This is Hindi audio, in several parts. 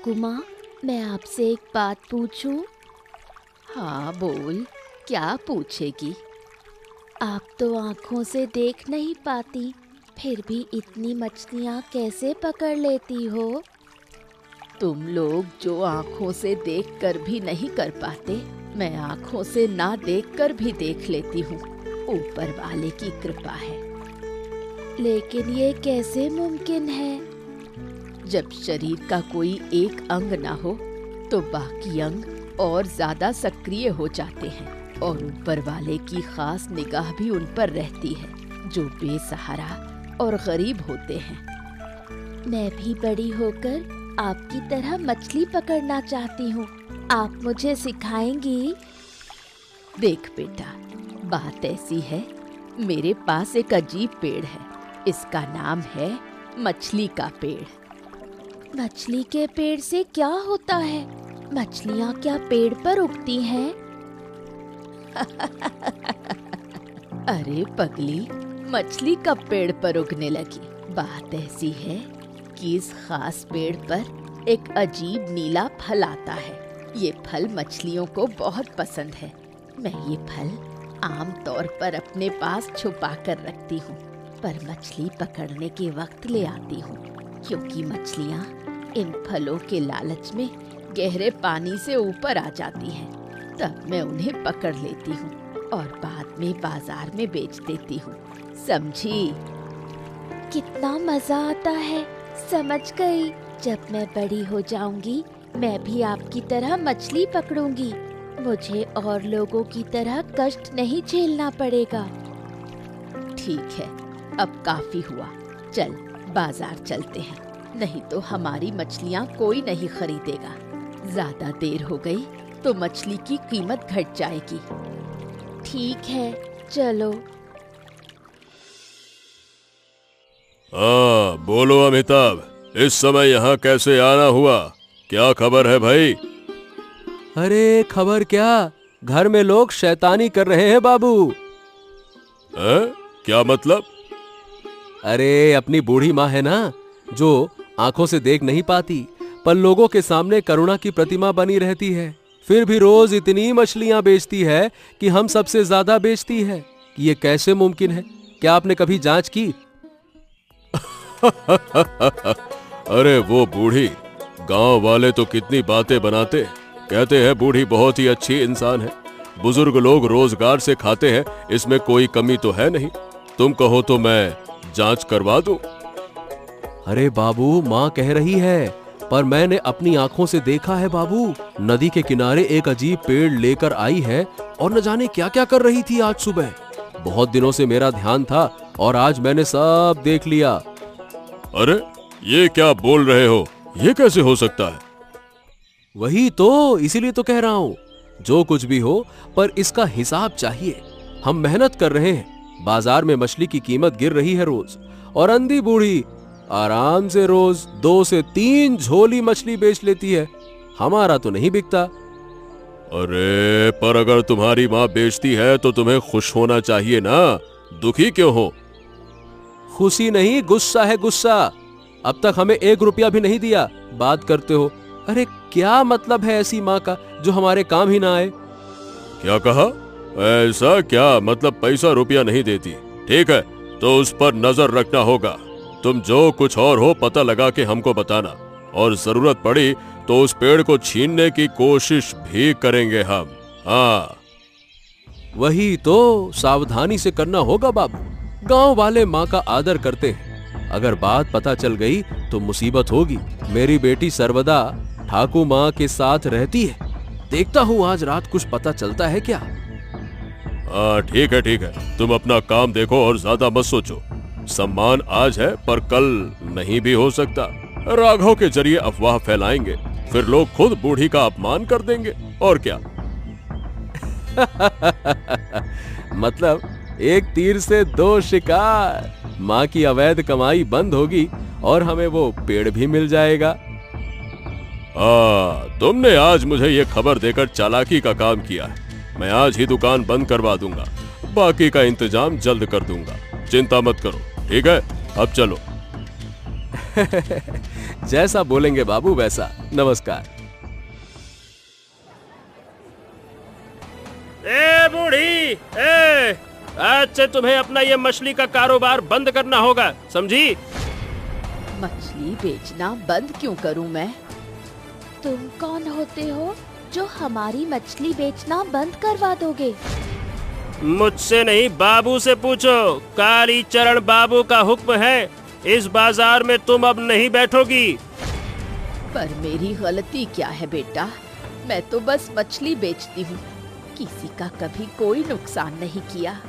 ठाकू माँ, मैं आपसे एक बात पूछूं? हाँ बोल, क्या पूछेगी? आप तो आँखों से देख नहीं पाती, फिर भी इतनी मछलियाँ कैसे पकड़ लेती हो? तुम लोग जो आँखों से देखकर भी नहीं कर पाते, मैं आँखों से ना देखकर भी देख लेती हूँ। ऊपर वाले की कृपा है। लेकिन ये कैसे मुमकिन है? जब शरीर का कोई एक अंग ना हो तो बाकी अंग और ज्यादा सक्रिय हो जाते हैं और ऊपर वाले की खास निगाह भी उन पर रहती है जो बेसहारा और गरीब होते हैं। मैं भी बड़ी होकर आपकी तरह मछली पकड़ना चाहती हूँ। आप मुझे सिखाएंगी? देख बेटा, बात ऐसी है, मेरे पास एक अजीब पेड़ है। इसका नाम है मछली का पेड़। मछली के पेड़ से क्या होता है? मछलियाँ क्या पेड़ पर उगती हैं? अरे पगली, मछली कब पेड़ पर उगने लगी? बात ऐसी है कि इस खास पेड़ पर एक अजीब नीला फल आता है। ये फल मछलियों को बहुत पसंद है। मैं ये फल आम तौर पर अपने पास छुपा कर रखती हूँ, पर मछली पकड़ने के वक्त ले आती हूँ, क्योंकि मछलियाँ इन फलों के लालच में गहरे पानी से ऊपर आ जाती हैं। तब मैं उन्हें पकड़ लेती हूँ और बाद में बाजार में बेच देती हूँ। समझी? कितना मजा आता है। समझ गई। जब मैं बड़ी हो जाऊंगी, मैं भी आपकी तरह मछली पकड़ूंगी। मुझे और लोगों की तरह कष्ट नहीं झेलना पड़ेगा। ठीक है, अब काफी हुआ। चल बाजार चलते हैं, नहीं तो हमारी मछलियाँ कोई नहीं खरीदेगा। ज्यादा देर हो गई तो मछली की कीमत घट जाएगी। ठीक है, चलो। बोलो अमिताभ, इस समय यहाँ कैसे आना हुआ? क्या खबर है भाई? अरे खबर क्या, घर में लोग शैतानी कर रहे हैं बाबू। क्या मतलब? अरे अपनी बूढ़ी माँ है ना, जो आंखों से देख नहीं पाती पर लोगों के सामने करुणा की प्रतिमा बनी रहती है, फिर भी रोज इतनी मछलियां बेचती है कि हम सबसे ज्यादा बेचती है। ये कैसे मुमकिन है? क्या आपने कभी जांच की? अरे वो बूढ़ी, गांव वाले तो कितनी बातें बनाते, कहते हैं बूढ़ी बहुत ही अच्छी इंसान है, बुजुर्ग लोग रोजगार से खाते हैं, इसमें कोई कमी तो है नहीं। तुम कहो तो मैं जांच करवा दूं। अरे बाबू, माँ कह रही है, पर मैंने अपनी आंखों से देखा है बाबू। नदी के किनारे एक अजीब पेड़ लेकर आई है और न जाने क्या क्या कर रही थी आज सुबह। बहुत दिनों से मेरा ध्यान था और आज मैंने सब देख लिया। अरे ये क्या बोल रहे हो? ये कैसे हो सकता है? वही तो, इसीलिए तो कह रहा हूँ, जो कुछ भी हो पर इसका हिसाब चाहिए। हम मेहनत कर रहे हैं, बाजार में मछली की कीमत गिर रही है रोज, और अंधी बूढ़ी आराम से रोज 2 से 3 झोली मछली बेच लेती है। हमारा तो नहीं बिकता। अरे पर अगर तुम्हारी माँ बेचती है तो तुम्हें खुश होना चाहिए ना, दुखी क्यों हो? खुशी नहीं, गुस्सा है गुस्सा। अब तक हमें 1 रुपया भी नहीं दिया, बात करते हो। अरे क्या मतलब है ऐसी माँ का जो हमारे काम ही ना आए? क्या कहा? ऐसा क्या मतलब पैसा रुपया नहीं देती? ठीक है, तो उस पर नजर रखना होगा। तुम जो कुछ और हो पता लगा के हमको बताना, और जरूरत पड़ी तो उस पेड़ को छीनने की कोशिश भी करेंगे हम। हाँ वही तो, सावधानी से करना होगा बाबू। गांव वाले माँ का आदर करते हैं, अगर बात पता चल गई तो मुसीबत होगी। मेरी बेटी सर्वदा ठाकू माँ के साथ रहती है, देखता हूँ आज रात कुछ पता चलता है क्या। हाँ ठीक है, तुम अपना काम देखो और ज्यादा मत सोचो। सम्मान आज है पर कल नहीं भी हो सकता। राघव के जरिए अफवाह फैलाएंगे, फिर लोग खुद बूढ़ी का अपमान कर देंगे, और क्या। मतलब एक तीर से 2 शिकार। माँ की अवैध कमाई बंद होगी और हमें वो पेड़ भी मिल जाएगा। तुमने आज मुझे ये खबर देकर चालाकी का काम किया है। मैं आज ही दुकान बंद करवा दूंगा, बाकी का इंतजाम जल्द कर दूंगा। चिंता मत करो, ठीक है? अब चलो। जैसा बोलेंगे बाबू वैसा। नमस्कार। ए बूढ़ी, आज से तुम्हें अपना ये मछली का कारोबार बंद करना होगा, समझी? मछली बेचना बंद क्यों करूं मैं? तुम कौन होते हो जो हमारी मछली बेचना बंद करवा दोगे? मुझसे नहीं, बाबू से पूछो। काली चरण बाबू का हुक्म है, इस बाजार में तुम अब नहीं बैठोगी। पर मेरी गलती क्या है बेटा? मैं तो बस मछली बेचती हूँ, किसी का कभी कोई नुकसान नहीं किया।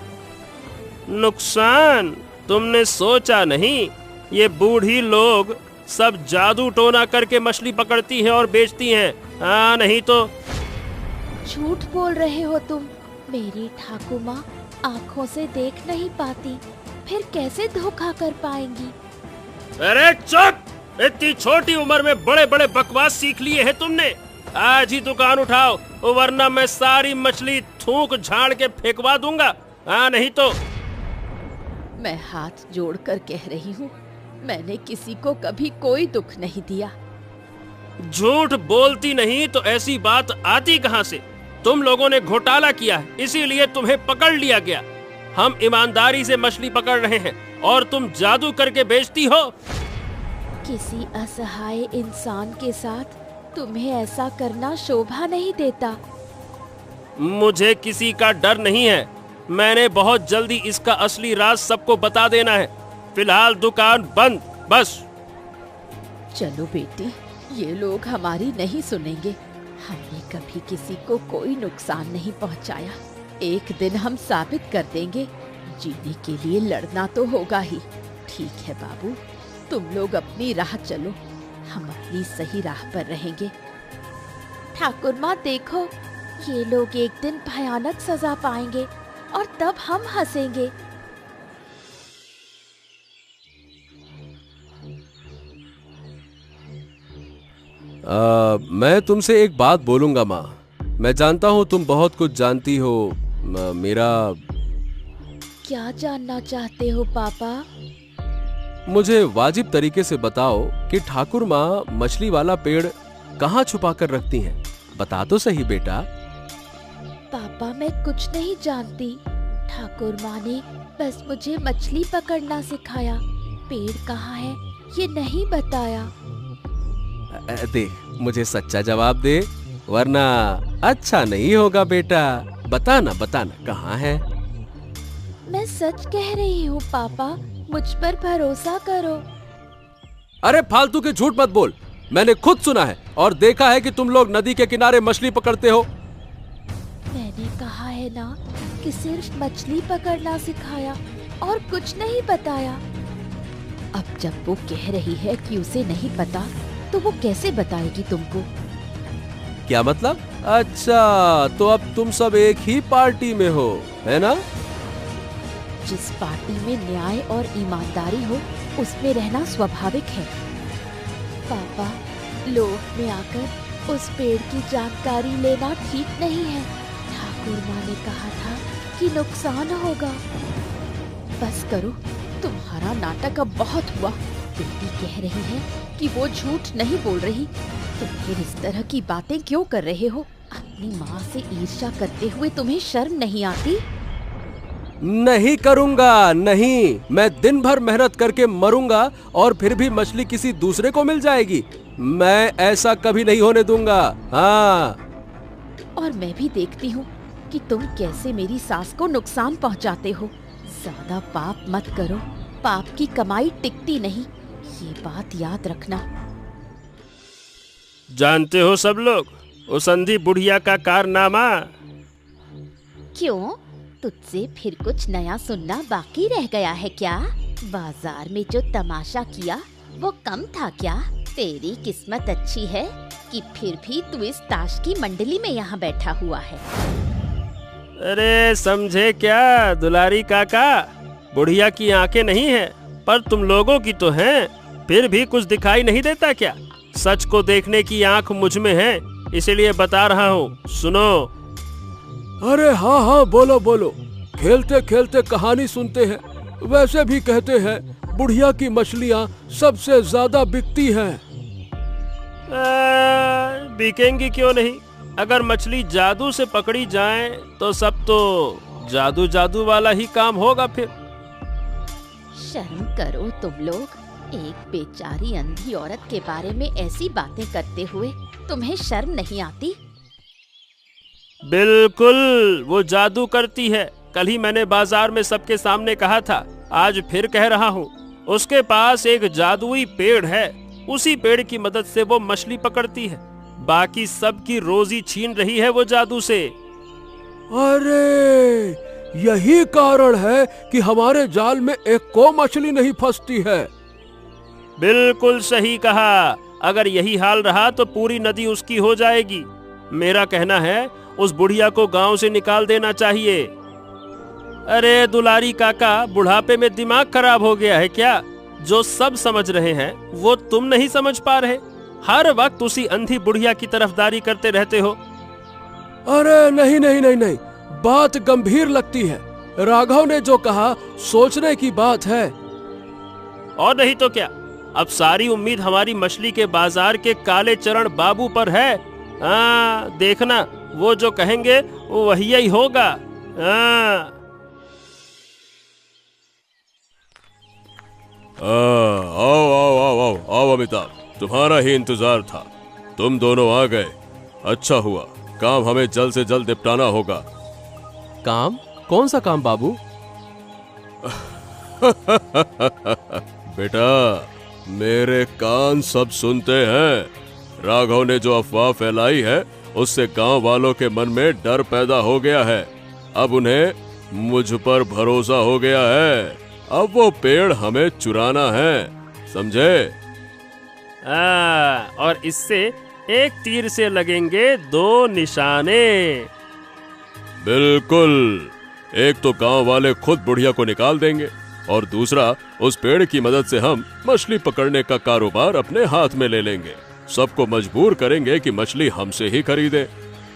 नुकसान? तुमने सोचा नहीं, ये बूढ़ी लोग सब जादू टोना करके मछली पकड़ती हैं और बेचती हैं। हाँ, नहीं तो। झूठ बोल रहे हो तुम। मेरी ठाकुर माँ आँखों से देख नहीं पाती, फिर कैसे धोखा कर पाएंगी? अरे चुप! इतनी छोटी उम्र में बड़े बड़े बकवास सीख लिए हैं तुमने। आज ही दुकान उठाओ, वरना मैं सारी मछली थूक झाड़ के फेंकवा दूंगा। हाँ, नहीं तो। मैं हाथ जोड़कर कह रही हूँ, मैंने किसी को कभी कोई दुख नहीं दिया। झूठ बोलती नहीं तो ऐसी बात आती कहाँ से? तुम लोगों ने घोटाला किया है, इसीलिए तुम्हें पकड़ लिया गया। हम ईमानदारी से मछली पकड़ रहे हैं और तुम जादू करके बेचती हो। किसी असहाय इंसान के साथ तुम्हें ऐसा करना शोभा नहीं देता। मुझे किसी का डर नहीं है। मैंने बहुत जल्दी इसका असली राज सबको बता देना है। फिलहाल दुकान बंद, बस। चलो बेटी, ये लोग हमारी नहीं सुनेंगे। हमने कभी किसी को कोई नुकसान नहीं पहुंचाया। एक दिन हम साबित कर देंगे। जीने के लिए लड़ना तो होगा ही। ठीक है बाबू, तुम लोग अपनी राह चलो, हम अपनी सही राह पर रहेंगे। ठाकुर माँ देखो, ये लोग एक दिन भयानक सजा पाएंगे और तब हम हंसेंगे। मैं तुमसे एक बात बोलूंगा माँ। मैं जानता हूँ तुम बहुत कुछ जानती हो। मेरा क्या जानना चाहते हो पापा? मुझे वाजिब तरीके से बताओ कि ठाकुर माँ मछली वाला पेड़ कहाँ छुपा कर रखती हैं। बता तो सही बेटा। पापा मैं कुछ नहीं जानती। ठाकुर माँ ने बस मुझे मछली पकड़ना सिखाया। पेड़ कहाँ है ये नहीं बताया। दे, मुझे सच्चा जवाब दे, वरना अच्छा नहीं होगा बेटा। बताना बताना कहाँ है। मैं सच कह रही हूँ पापा, मुझ पर भरोसा करो। अरे फालतू के झूठ मत बोल। मैंने खुद सुना है और देखा है कि तुम लोग नदी के किनारे मछली पकड़ते हो। मैंने कहा है ना कि सिर्फ मछली पकड़ना सिखाया और कुछ नहीं बताया। अब जब वो कह रही है कि उसे नहीं पता, तो वो कैसे बताएगी तुमको? क्या मतलब? अच्छा, तो अब तुम सब एक ही पार्टी में हो, है ना? जिस पार्टी में न्याय और ईमानदारी हो, उसमें रहना स्वाभाविक है। पापा, लोभ में आकर उस पेड़ की जानकारी लेना ठीक नहीं है। ठाकुर माँ ने कहा था कि नुकसान होगा। बस करो, तुम्हारा नाटक अब बहुत हुआ। बेटी कह रही है कि वो झूठ नहीं बोल रही, तुम फिर इस तरह की बातें क्यों कर रहे हो? अपनी माँ से ईर्ष्या करते हुए तुम्हें शर्म नहीं आती? नहीं करूंगा, नहीं। मैं दिन भर मेहनत करके मरूंगा और फिर भी मछली किसी दूसरे को मिल जाएगी। मैं ऐसा कभी नहीं होने दूंगा। हाँ। और मैं भी देखती हूँ कि तुम कैसे मेरी सास को नुकसान पहुँचाते हो। ज्यादा पाप मत करो, पाप की कमाई टिकती नहीं, ये बात याद रखना। जानते हो सब लोग उस अंधी बुढ़िया का कारनामा? क्यों, तुझसे फिर कुछ नया सुनना बाकी रह गया है क्या? बाजार में जो तमाशा किया वो कम था क्या? तेरी किस्मत अच्छी है कि फिर भी तू इस ताश की मंडली में यहाँ बैठा हुआ है। अरे समझे क्या दुलारी काका, बुढ़िया की आंखें नहीं है पर तुम लोगों की तो हैं। फिर भी कुछ दिखाई नहीं देता क्या? सच को देखने की आंख मुझ में है, इसलिए बता रहा हूँ, सुनो। अरे हाँ हाँ, बोलो बोलो। खेलते खेलते कहानी सुनते हैं। वैसे भी कहते हैं बुढ़िया की मछलियाँ सबसे ज्यादा बिकती हैं। बिकेंगी क्यों नहीं? अगर मछली जादू से पकड़ी जाए तो सब तो जादू जादू वाला ही काम होगा फिर। शर्म करो तुम लोग, एक बेचारी अंधी औरत के बारे में ऐसी बातें करते हुए तुम्हें शर्म नहीं आती? बिल्कुल, वो जादू करती है। कल ही मैंने बाजार में सबके सामने कहा था, आज फिर कह रहा हूँ। उसके पास एक जादुई पेड़ है, उसी पेड़ की मदद से वो मछली पकड़ती है। बाकी सबकी रोजी छीन रही है वो जादू से। अरे यही कारण है कि हमारे जाल में एक को मछली नहीं फंसती है। बिल्कुल सही कहा। अगर यही हाल रहा तो पूरी नदी उसकी हो जाएगी। मेरा कहना है उस बुढ़िया को गांव से निकाल देना चाहिए। अरे दुलारी काका, बुढ़ापे में दिमाग खराब हो गया है क्या? जो सब समझ रहे हैं वो तुम नहीं समझ पा रहे। हर वक्त उसी अंधी बुढ़िया की तरफदारी करते रहते हो। अरे नहीं नहीं नहीं नहीं, बात गंभीर लगती है। राघव ने जो कहा सोचने की बात है। और नहीं तो क्या, अब सारी उम्मीद हमारी मछली के बाजार के काले चरण बाबू पर है। देखना, वो जो कहेंगे वो वही ही होगा। आओ आओ आओ आओ आओ अमिताभ, तुम्हारा ही इंतजार था। तुम दोनों आ गए, अच्छा हुआ। काम हमें जल्द से जल्द निपटाना होगा। काम? कौन सा काम बाबू? बेटा, मेरे कान सब सुनते हैं। राघव ने जो अफवाह फैलाई है उससे गांव वालों के मन में डर पैदा हो गया है। अब उन्हें मुझ पर भरोसा हो गया है। अब वो पेड़ हमें चुराना है, समझे? और इससे एक तीर से लगेंगे दो निशाने। बिल्कुल, एक तो गांव वाले खुद बुढ़िया को निकाल देंगे और दूसरा उस पेड़ की मदद से हम मछली पकड़ने का कारोबार अपने हाथ में ले लेंगे। सबको मजबूर करेंगे कि मछली हमसे ही खरीदे।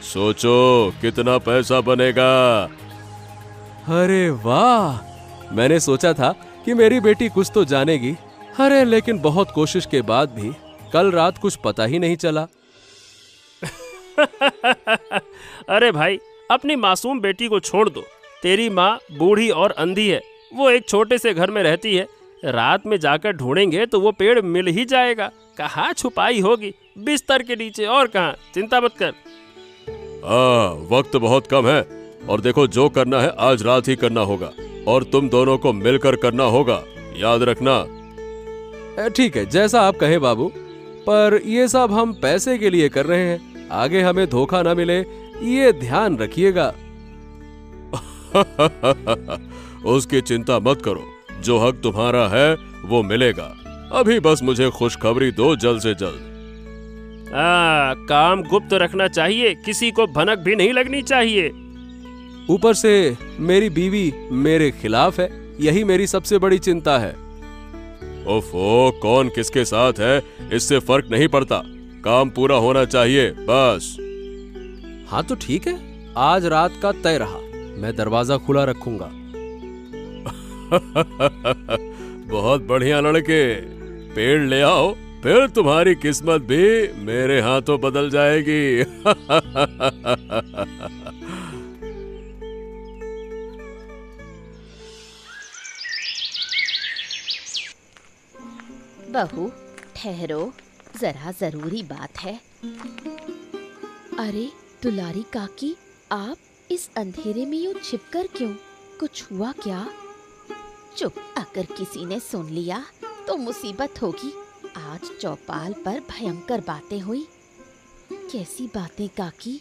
सोचो कितना पैसा बनेगा। अरे वाह, मैंने सोचा था कि मेरी बेटी कुछ तो जानेगी। अरे लेकिन बहुत कोशिश के बाद भी कल रात कुछ पता ही नहीं चला। अरे भाई, अपनी मासूम बेटी को छोड़ दो। तेरी माँ बूढ़ी और अंधी है, वो एक छोटे से घर में रहती है। रात में जाकर ढूंढेंगे तो वो पेड़ मिल ही जाएगा। कहाँ छुपाई होगी? बिस्तर के नीचे, और कहाँ। चिंता मत कर। वक्त बहुत कम है और देखो, जो करना है आज रात ही करना होगा और तुम दोनों को मिलकर करना होगा, याद रखना। ठीक है, जैसा आप कहें बाबू, पर ये सब हम पैसे के लिए कर रहे हैं। आगे हमें धोखा ना मिले, ये ध्यान रखिएगा। उसकी चिंता मत करो, जो हक तुम्हारा है वो मिलेगा। अभी बस मुझे खुशखबरी दो जल्द से जल्द। काम गुप्त रखना चाहिए, किसी को भनक भी नहीं लगनी चाहिए। ऊपर से मेरी बीवी मेरे खिलाफ है, यही मेरी सबसे बड़ी चिंता है। ओफो, कौन किसके साथ है इससे फर्क नहीं पड़ता, काम पूरा होना चाहिए बस। हाँ तो ठीक है, आज रात का तय रहा। मैं दरवाजा खुला रखूंगा। बहुत बढ़िया लड़के, पेड़ ले आओ, फिर तुम्हारी किस्मत भी मेरे हाथों बदल जाएगी। बहू ठहरो, जरा जरूरी बात है। अरे दुलारी काकी, आप इस अंधेरे में यूं छिपकर क्यों? कुछ हुआ क्या? चुप, अगर किसी ने सुन लिया तो मुसीबत होगी। आज चौपाल पर भयंकर बातें हुई। कैसी बातें काकी?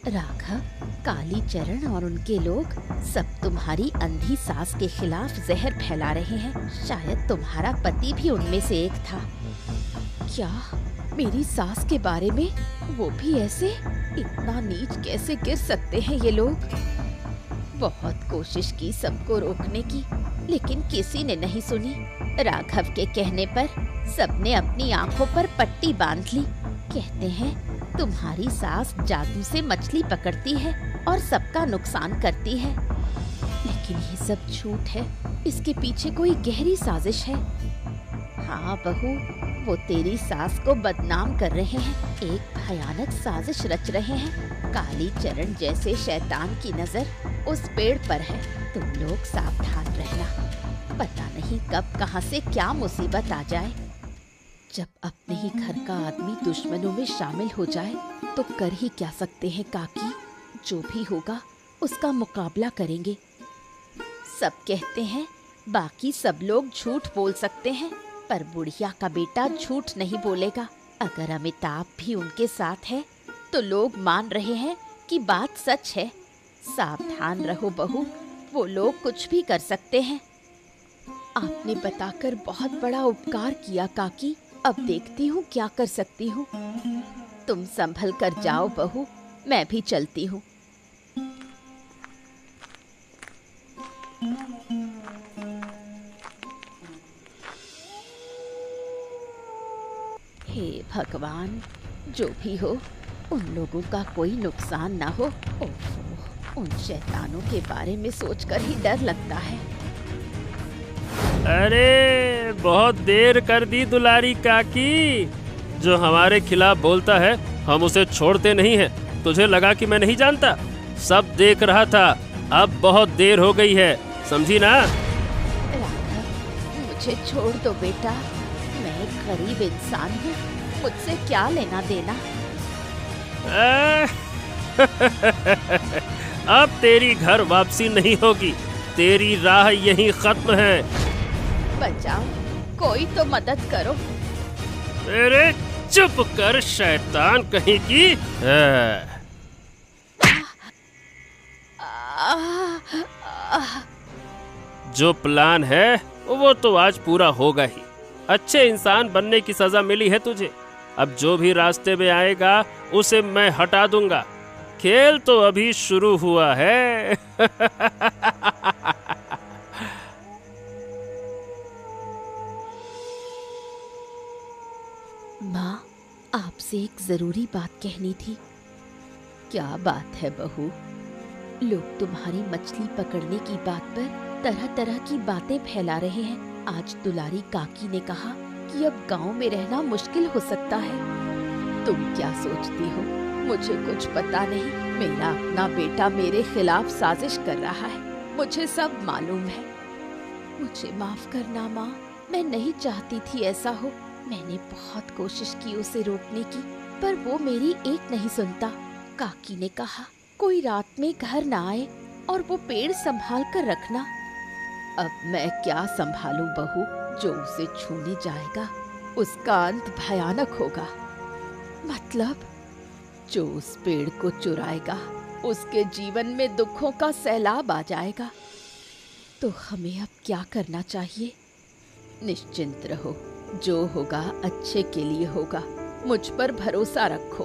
राघव, काली चरण और उनके लोग सब तुम्हारी अंधी सास के खिलाफ जहर फैला रहे हैं। शायद तुम्हारा पति भी उनमें से एक था। क्या मेरी सास के बारे में? वो भी ऐसे? इतना नीच कैसे गिर सकते हैं ये लोग? बहुत कोशिश की सबको रोकने की, लेकिन किसी ने नहीं सुनी। राघव के कहने पर सबने अपनी आंखों पर पट्टी बांध ली। कहते हैं तुम्हारी सास जादू से मछली पकड़ती है और सबका नुकसान करती है, लेकिन ये सब झूठ है। इसके पीछे कोई गहरी साजिश है। हाँ बहू, वो तेरी सास को बदनाम कर रहे हैं, एक भयानक साजिश रच रहे हैं। काली चरण जैसे शैतान की नजर उस पेड़ पर है। तुम लोग सावधान रहना, पता नहीं कब कहां से क्या मुसीबत आ जाए। जब अपने ही घर का आदमी दुश्मनों में शामिल हो जाए तो कर ही क्या सकते हैं काकी। जो भी होगा उसका मुकाबला करेंगे। सब कहते हैं बाकी सब लोग झूठ बोल सकते हैं, पर बुढ़िया का बेटा झूठ नहीं बोलेगा। अगर अमिताभ भी उनके साथ है तो लोग मान रहे हैं कि बात सच है। सावधान रहो बहू, वो लोग कुछ भी कर सकते हैं। आपने बताकर बहुत बड़ा उपकार किया काकी, अब देखती हूँ क्या कर सकती हूँ। तुम संभल कर जाओ बहू, मैं भी चलती हूँ। हे भगवान, जो भी हो उन लोगों का कोई नुकसान ना हो। ओह, उन शैतानों के बारे में सोचकर ही डर लगता है। अरे बहुत देर कर दी दुलारी काकी। जो हमारे खिलाफ बोलता है हम उसे छोड़ते नहीं हैं। तुझे लगा कि मैं नहीं जानता? सब देख रहा था। अब बहुत देर हो गई है, समझी ना? राघव, मुझे छोड़ दो बेटा, मैं एक गरीब इंसान हूँ, मुझसे क्या लेना देना। अब तेरी घर वापसी नहीं होगी, तेरी राह यहीं खत्म है। बचाओ, कोई तो मदद करो। अरे चुप कर शैतान कहीं की। जो प्लान है वो तो आज पूरा होगा ही। अच्छे इंसान बनने की सजा मिली है तुझे। अब जो भी रास्ते में आएगा उसे मैं हटा दूंगा। खेल तो अभी शुरू हुआ है। माँ, आपसे एक जरूरी बात कहनी थी। क्या बात है बहू? लोग तुम्हारी मछली पकड़ने की बात पर तरह तरह की बातें फैला रहे हैं। आज दुलारी काकी ने कहा कि अब गांव में रहना मुश्किल हो सकता है। तुम क्या सोचती हो? मुझे कुछ पता नहीं। मेरा अपना बेटा मेरे खिलाफ साजिश कर रहा है, मुझे सब मालूम है। मुझे माफ करना माँ, मैं नहीं चाहती थी ऐसा हो। मैंने बहुत कोशिश की उसे रोकने की, पर वो मेरी एक नहीं सुनता। काकी ने कहा कोई रात में घर ना आए और वो पेड़ संभाल कर रखना। अब मैं क्या संभालूं बहू? जो उसे छूने जाएगा उसका अंत भयानक होगा। मतलब जो उस पेड़ को चुराएगा उसके जीवन में दुखों का सैलाब आ जाएगा। तो हमें अब क्या करना चाहिए? निश्चिंत रहो, जो होगा अच्छे के लिए होगा। मुझ पर भरोसा रखो।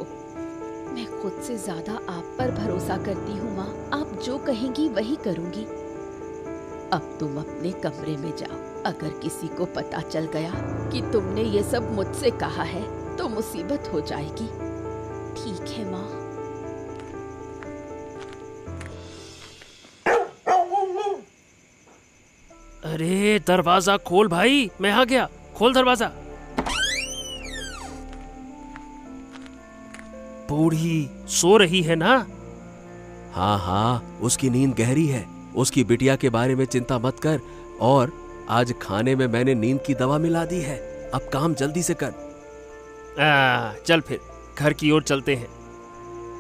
मैं खुद से ज्यादा आप पर भरोसा करती हूँ माँ। आप जो कहेंगी वही करूँगी। अब तुम अपने कमरे में जाओ। अगर किसी को पता चल गया कि तुमने ये सब मुझसे कहा है तो मुसीबत हो जाएगी। ठीक है माँ। अरे दरवाजा खोल भाई, मैं आ गया। खोल दरवाजा। बूढ़ी सो रही है ना? हाँ हाँ, उसकी नींद गहरी है। उसकी बिटिया के बारे में चिंता मत कर। और आज खाने में मैंने नींद की दवा मिला दी है। अब काम जल्दी से कर। चल फिर घर की ओर चलते हैं।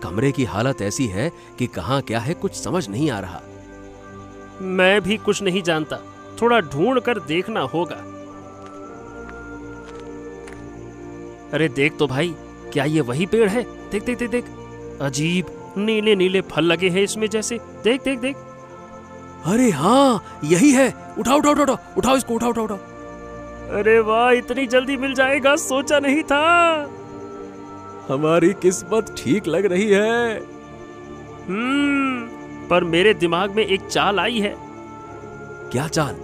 कमरे की हालत ऐसी है कि कहाँ क्या है कुछ समझ नहीं आ रहा। मैं भी कुछ नहीं जानता, थोड़ा ढूंढ कर देखना होगा। अरे देख तो भाई, क्या ये वही पेड़ है? देख देख देख देख, अजीब नीले नीले फल लगे हैं इसमें जैसे। देख देख देख। अरे हाँ, यही है। उठाओ उठाओ उठाओ उठाओ इसको, उठाओ उठाओ उठाओ। अरे वाह, इतनी जल्दी मिल जाएगा, सोचा नहीं था। हमारी किस्मत ठीक लग रही है। पर मेरे दिमाग में एक चाल आई है। क्या चाल?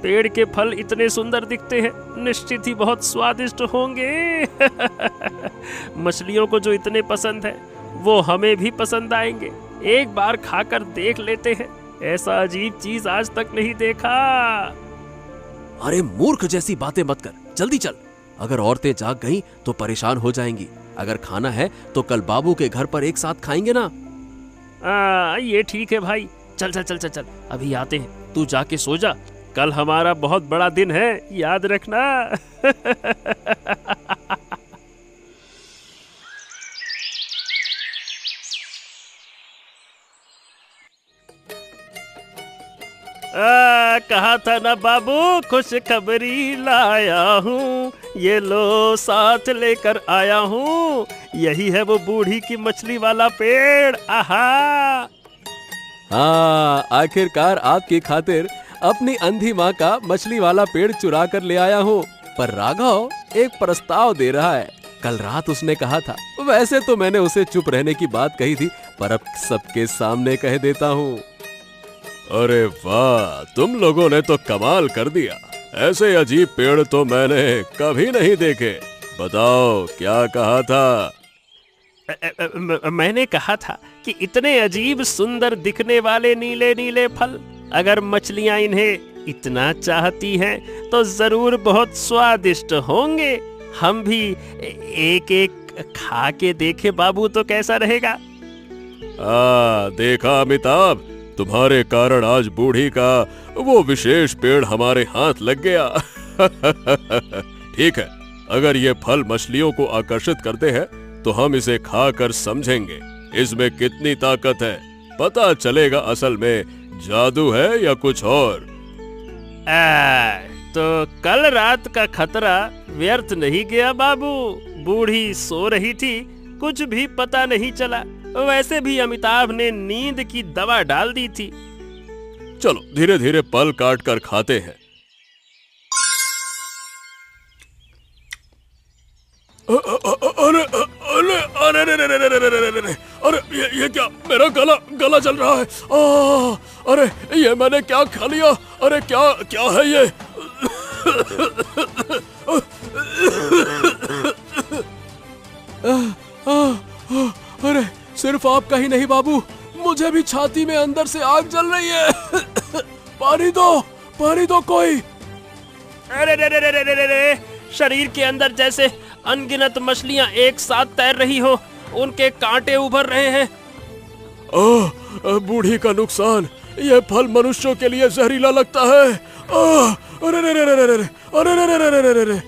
पेड़ के फल इतने सुंदर दिखते हैं, निश्चित ही बहुत स्वादिष्ट होंगे। मछलियों को जो इतने पसंद है वो हमें भी पसंद आएंगे। एक बार खाकर देख लेते हैं। ऐसा अजीब चीज आज तक नहीं देखा। अरे मूर्ख जैसी बातें मत कर, जल्दी चल। अगर औरतें जाग गईं तो परेशान हो जाएंगी। अगर खाना है तो कल बाबू के घर पर एक साथ खाएंगे ना। ये ठीक है भाई, चल चल चल चल चल, अभी आते हैं, तू जाके सो जा, कल हमारा बहुत बड़ा दिन है, याद रखना। कहा था ना बाबू, खुशखबरी लाया हूँ, ये लो साथ लेकर आया हूँ, यही है वो बूढ़ी की मछली वाला पेड़। आहा। हाँ, आखिरकार आपकी खातिर अपनी अंधी माँ का मछली वाला पेड़ चुरा कर ले आया हूँ। पर राघव एक प्रस्ताव दे रहा है। कल रात उसने कहा था, वैसे तो मैंने उसे चुप रहने की बात कही थी, पर अब सबके सामने कह देता हूँ। अरे वाह, तुम लोगों ने तो कमाल कर दिया। ऐसे अजीब पेड़ तो मैंने कभी नहीं देखे। बताओ क्या कहा था? मैंने कहा था कि इतने अजीब सुंदर दिखने वाले नीले नीले फल, अगर मछलियां इन्हें इतना चाहती हैं तो जरूर बहुत स्वादिष्ट होंगे। हम भी एक एक खा के देखे बाबू तो कैसा रहेगा? देखा अमिताभ, तुम्हारे कारण आज बूढ़ी का वो विशेष पेड़ हमारे हाथ लग गया। ठीक है, अगर ये फल मछलियों को आकर्षित करते हैं तो हम इसे खाकर समझेंगे इसमें कितनी ताकत है। पता चलेगा असल में जादू है या कुछ और। तो कल रात का खतरा व्यर्थ नहीं गया बाबू। बूढ़ी सो रही थी, कुछ भी पता नहीं चला। वैसे भी अमिताभ ने नींद की दवा डाल दी थी। चलो धीरे धीरे पल काट कर खाते हैं। अरे अरे अरे अरे अरे अरे अरे ये क्या, मेरा गला जल रहा है। अरे ये मैंने क्या खा लिया? अरे क्या क्या है ये? अरे सिर्फ आपका ही नहीं बाबू, मुझे भी छाती में अंदर से आग जल रही है। पानी दो कोई। अरे रे रे रे रे रे, शरीर के अंदर जैसे अनगिनत मछलियां एक साथ तैर रही हो, उनके कांटे उभर रहे हैं। बूढ़ी का नुकसान, ये फल मनुष्यों के लिए जहरीला लगता है। अरे रे रे रे रे रे, अरे रे रे रे रे रे।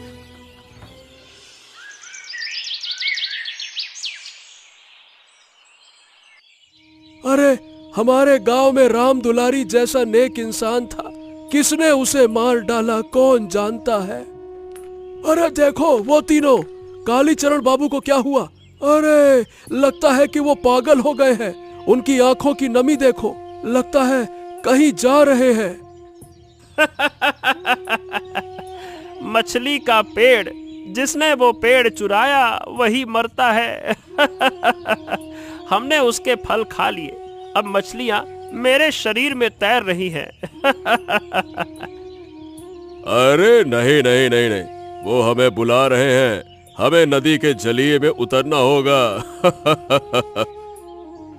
अरे हमारे गांव में राम दुलारी जैसा नेक इंसान था, किसने उसे मार डाला कौन जानता है। अरे देखो वो तीनों, कालीचरण बाबू को क्या हुआ? अरे लगता है कि वो पागल हो गए हैं। उनकी आंखों की नमी देखो, लगता है कहीं जा रहे हैं। मछली का पेड़, जिसने वो पेड़ चुराया वही मरता है। हमने उसके फल खा लिए, अब मछलियां मेरे शरीर में तैर रही हैं। अरे नहीं नहीं नहीं नहीं, वो हमें बुला रहे हैं, हमें नदी के जलीय में उतरना होगा।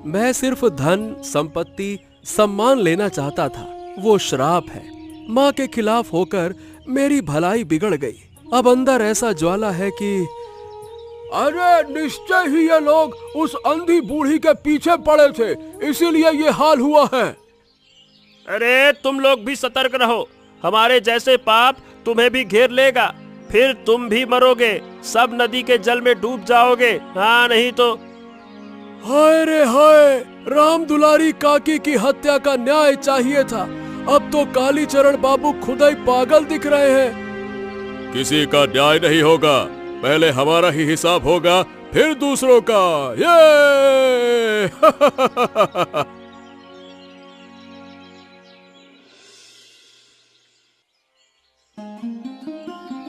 मैं सिर्फ धन, संपत्ति, सम्मान लेना चाहता था, वो श्राप है। माँ के खिलाफ होकर मेरी भलाई बिगड़ गई। अब अंदर ऐसा ज्वाला है कि अरे निश्चय ही ये लोग उस अंधी बूढ़ी के पीछे पड़े थे, इसीलिए ये हाल हुआ है। अरे तुम लोग भी सतर्क रहो, हमारे जैसे पाप तुम्हें भी घेर लेगा, फिर तुम भी मरोगे, सब नदी के जल में डूब जाओगे। हाँ नहीं तो। हाय रे हाय, राम दुलारी काकी की हत्या का न्याय चाहिए था, अब तो कालीचरण बाबू खुद ही पागल दिख रहे हैं। किसी का न्याय नहीं होगा, पहले हमारा ही हिसाब होगा, फिर दूसरों का। ये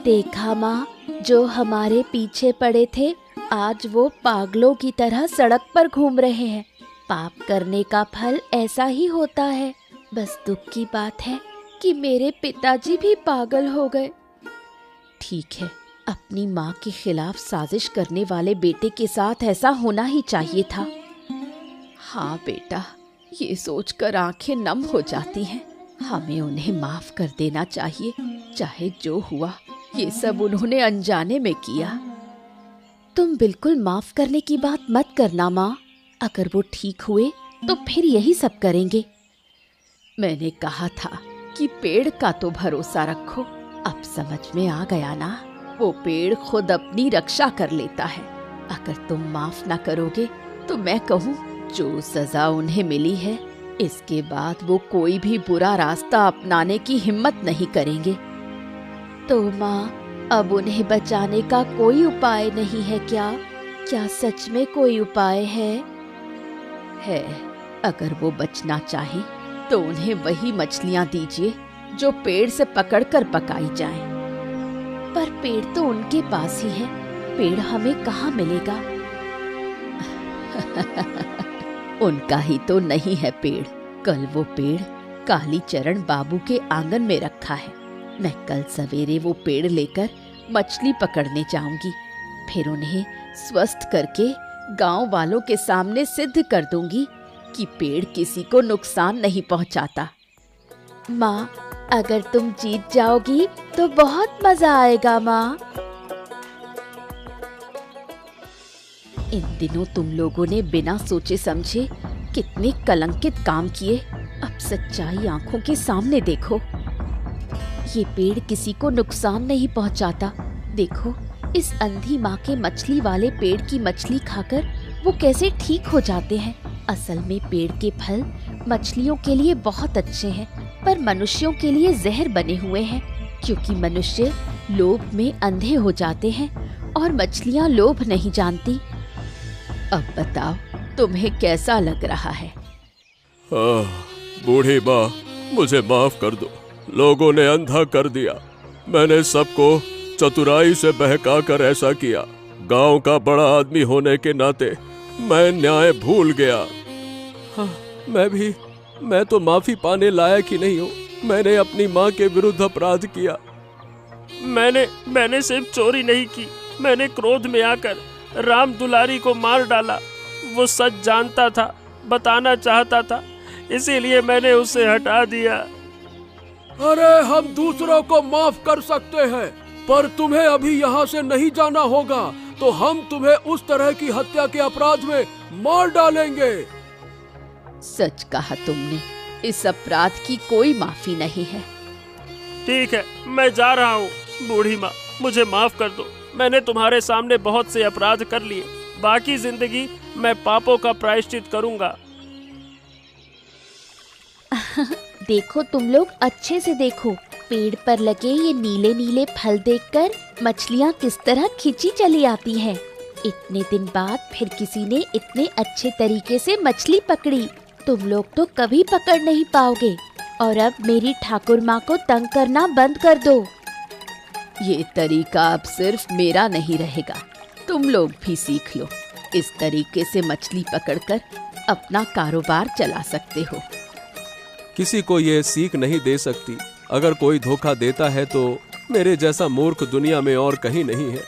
देखा माँ, जो हमारे पीछे पड़े थे आज वो पागलों की तरह सड़क पर घूम रहे हैं। पाप करने का फल ऐसा ही होता है। बस दुख की बात है कि मेरे पिताजी भी पागल हो गए। ठीक है, अपनी माँ के खिलाफ साजिश करने वाले बेटे के साथ ऐसा होना ही चाहिए था। हाँ बेटा, ये सोचकर आंखें नम हो जाती हैं। हमें उन्हें माफ कर देना चाहिए, चाहे जो हुआ ये सब उन्होंने अनजाने में किया। तुम बिल्कुल माफ करने की बात मत करना माँ। अगर वो ठीक हुए तो फिर यही सब करेंगे। मैंने कहा था कि पेड़ का तो भरोसा रखो। अब समझ में आ गया ना, वो पेड़ खुद अपनी रक्षा कर लेता है। अगर तुम माफ ना करोगे तो मैं कहूँ जो सजा उन्हें मिली है, इसके बाद वो कोई भी बुरा रास्ता अपनाने की हिम्मत नहीं करेंगे। तो माँ, अब उन्हें बचाने का कोई उपाय नहीं है क्या? क्या सच में कोई उपाय है? अगर वो बचना चाहे तो उन्हें वही मछलियाँ दीजिए जो पेड़ से पकड़कर पकाई जाएं। पर पेड़ तो उनके पास ही है, पेड़ हमें कहाँ मिलेगा? उनका ही तो नहीं है पेड़। कल वो पेड़ कालीचरण बाबू के आंगन में रखा है। मैं कल सवेरे वो पेड़ लेकर मछली पकड़ने जाऊंगी, फिर उन्हें स्वस्थ करके गांव वालों के सामने सिद्ध कर दूंगी कि पेड़ किसी को नुकसान नहीं पहुंचाता। माँ, अगर तुम जीत जाओगी तो बहुत मजा आएगा माँ। इन दिनों तुम लोगों ने बिना सोचे समझे कितने कलंकित काम किए। अब सच्चाई आंखों के सामने देखो। ये पेड़ किसी को नुकसान नहीं पहुंचाता। देखो, इस अंधी माँ के मछली वाले पेड़ की मछली खाकर वो कैसे ठीक हो जाते हैं। असल में पेड़ के फल मछलियों के लिए बहुत अच्छे हैं, पर मनुष्यों के लिए जहर बने हुए हैं, क्योंकि मनुष्य लोभ में अंधे हो जाते हैं और मछलियाँ लोभ नहीं जानती। अब बताओ, तुम्हें कैसा लग रहा है? बूढ़ी माँ, मुझे माफ कर दो। लोगों ने अंधा कर दिया। मैंने सबको चतुराई से बहकाकर ऐसा किया। गांव का बड़ा आदमी होने के नाते मैं न्याय भूल गया। हाँ, मैं तो माफी पाने लायक ही नहीं हूँ। मैंने अपनी माँ के विरुद्ध अपराध किया। मैंने सिर्फ चोरी नहीं की, मैंने क्रोध में आकर राम दुलारी को मार डाला। वो सच जानता था, बताना चाहता था, इसीलिए मैंने उसे हटा दिया। अरे, हम दूसरों को माफ कर सकते हैं, पर तुम्हें अभी यहाँ से नहीं जाना होगा, तो हम तुम्हें उस तरह की हत्या के अपराध में मार डालेंगे। सच कहा तुमने, इस अपराध की कोई माफी नहीं है। ठीक है, मैं जा रहा हूँ। बूढ़ी माँ, मुझे माफ कर दो। मैंने तुम्हारे सामने बहुत से अपराध कर लिए। बाकी जिंदगी मैं पापों का प्रायश्चित करूँगा। देखो तुम लोग, अच्छे से देखो। पेड़ पर लगे ये नीले नीले फल देखकर मछलियाँ किस तरह खिंची चली आती हैं। इतने दिन बाद फिर किसी ने इतने अच्छे तरीके से मछली पकड़ी। तुम लोग तो कभी पकड़ नहीं पाओगे। और अब मेरी ठाकुर माँ को तंग करना बंद कर दो। ये तरीका अब सिर्फ मेरा नहीं रहेगा, तुम लोग भी सीख लो। इस तरीके से मछली पकड़कर अपना कारोबार चला सकते हो। किसी को ये सीख नहीं दे सकती। अगर कोई धोखा देता है तो मेरे जैसा मूर्ख दुनिया में और कहीं नहीं है।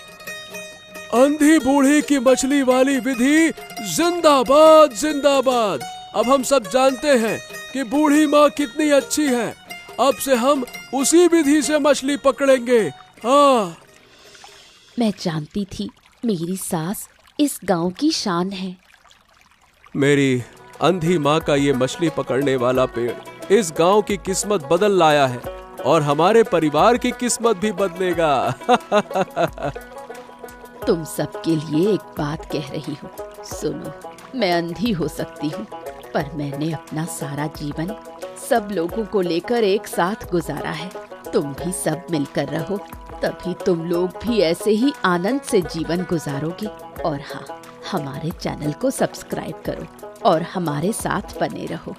अंधी बूढ़ी की मछली वाली विधि जिंदाबाद जिंदाबाद। अब हम सब जानते हैं कि बूढ़ी माँ कितनी अच्छी है। अब से हम उसी विधि से मछली पकड़ेंगे। हाँ, मैं जानती थी मेरी सास इस गांव की शान है। मेरी अंधी माँ का ये मछली पकड़ने वाला पेड़ इस गांव की किस्मत बदल लाया है और हमारे परिवार की किस्मत भी बदलेगा। तुम सबके लिए एक बात कह रही हूँ, सुनो। मैं अंधी हो सकती हूँ, पर मैंने अपना सारा जीवन सब लोगों को लेकर एक साथ गुजारा है। तुम भी सब मिलकर रहो, तभी तुम लोग भी ऐसे ही आनंद से जीवन गुजारोगे। और हाँ, हमारे चैनल को सब्सक्राइब करो और हमारे साथ बने रहो।